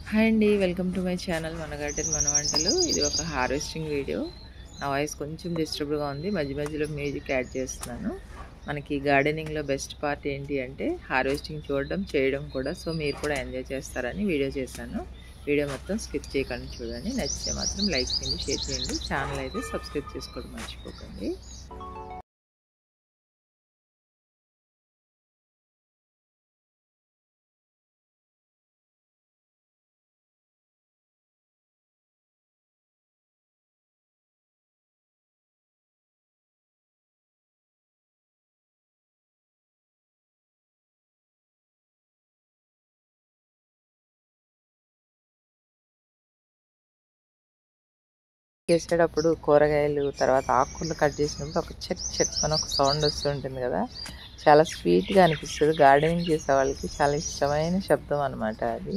Hi అండి, welcome to my channel మన garden మన వంటలు. ఇది ఒక హార్వెస్టింగ్ వీడియో. నా వాయిస్ కొంచెం డిస్టర్బ్డ్గా ఉంది, మధ్య మధ్యలో మ్యూజిక్ యాడ్ చేస్తున్నాను. మనకి గార్డెనింగ్లో బెస్ట్ పార్ట్ ఏంటి అంటే హార్వెస్టింగ్ చూడడం, చేయడం కూడా. సో మీరు కూడా ఎంజాయ్ చేస్తారని వీడియో చేశాను. వీడియో మొత్తం స్కిప్ చేయకుండా చూడండి. నచ్చితే మాత్రం లైక్ చేయండి, షేర్ చేయండి. ఛానల్ అయితే సబ్స్క్రైబ్ చేసుకోవడం మర్చిపోకండి. చేసేటప్పుడు కూరగాయలు తర్వాత ఆకుకూరలు కట్ చేసినప్పుడు ఒక చెక్ చెక్ అని ఒక సౌండ్ వస్తూ ఉంటుంది కదా, చాలా స్వీట్గా అనిపిస్తుంది. గార్డెనింగ్ చేసే వాళ్ళకి చాలా ఇష్టమైన శబ్దం అనమాట అది.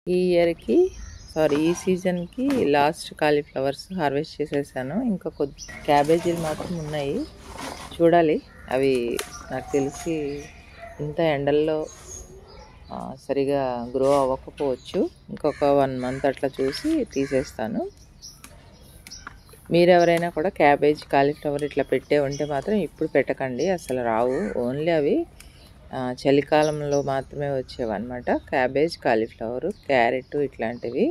ఈ సీజన్కి లాస్ట్ కాలీఫ్లవర్స్ హార్వెస్ట్ చేసేసాను. ఇంకా కొద్ది క్యాబేజీలు మాత్రం ఉన్నాయి, చూడాలి. అవి నాకు తెలిసి ఇంత ఎండల్లో సరిగా గ్రో అవ్వకపోవచ్చు. ఇంకొక 1 మంత్ అట్లా చూసి తీసేస్తాను. మీరెవరైనా కూడా క్యాబేజ్, కాలీఫ్లవర్ ఇట్లా పెట్టే ఉంటే మాత్రం ఇప్పుడు పెట్టకండి, అసలు రావు. ఓన్లీ అవి చలికాలంలో మాత్రమే వచ్చేవన్నమాట. క్యాబేజ్, కాలీఫ్లవర్, క్యారెట్ ఇట్లాంటివి.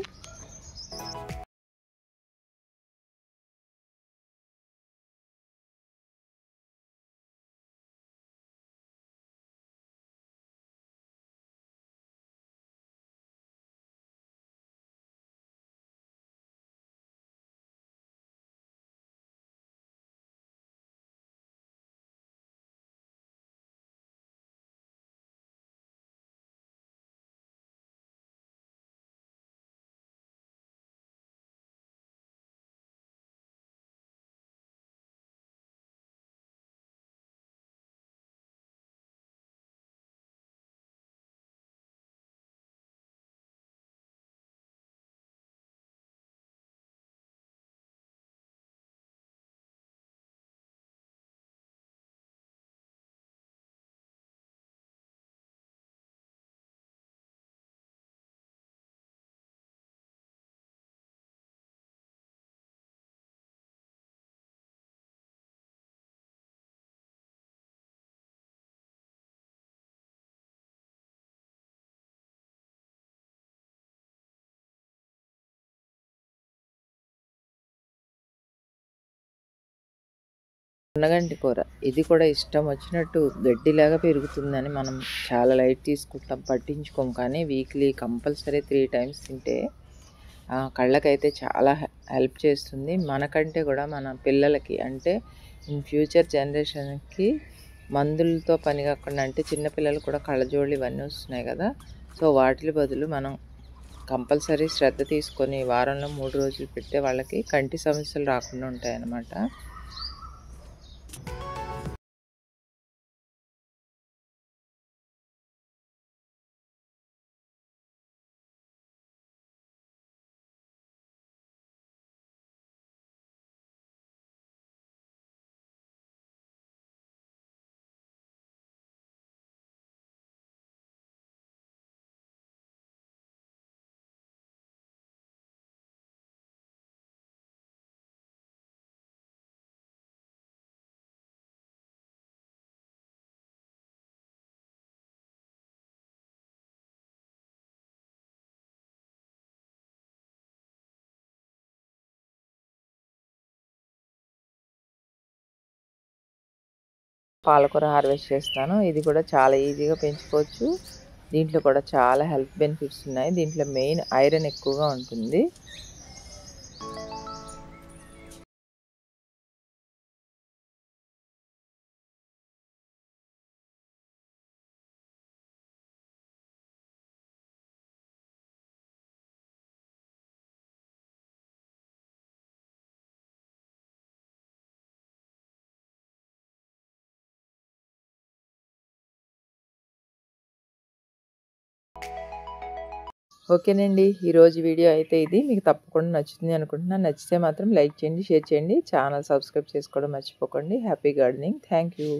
మునగంటి కూర, ఇది కూడా ఇష్టం వచ్చినట్టు గడ్డిలాగా పెరుగుతుందని మనం చాలా లైట్ తీసుకుంటాం, పట్టించుకోం. కానీ వీక్లీ కంపల్సరీ 3 times తింటే కళ్ళకైతే చాలా హెల్ప్ చేస్తుంది. మనకంటే కూడా మన పిల్లలకి, అంటే ఇన్ ఫ్యూచర్ జనరేషన్కి మందులతో పని కాకుండా, అంటే చిన్నపిల్లలు కూడా కళ్ళజోళ్ళు ఇవన్నీ వస్తున్నాయి కదా. సో వాటి బదులు మనం కంపల్సరీ శ్రద్ధ తీసుకొని వారంలో 3 రోజులు పెట్టే వాళ్ళకి కంటి సమస్యలు రాకుండా ఉంటాయన్నమాట. పాలకూర హార్వెస్ట్ చేస్తాను. ఇది కూడా చాలా ఈజీగా పెంచుకోవచ్చు. దీంట్లో కూడా చాలా హెల్త్ బెనిఫిట్స్ ఉన్నాయి. దీంట్లో మెయిన్ ఐరన్ ఎక్కువగా ఉంటుంది. ఓకేనండి. ఈరోజు వీడియో అయితే ఇది. మీకు తప్పకుండా నచ్చుతుంది అనుకుంటున్నాను. నచ్చితే మాత్రం లైక్ చేయండి, షేర్ చేయండి. ఛానల్ సబ్స్క్రైబ్ చేసుకోవడం మర్చిపోకండి. Happy gardening. Thank you.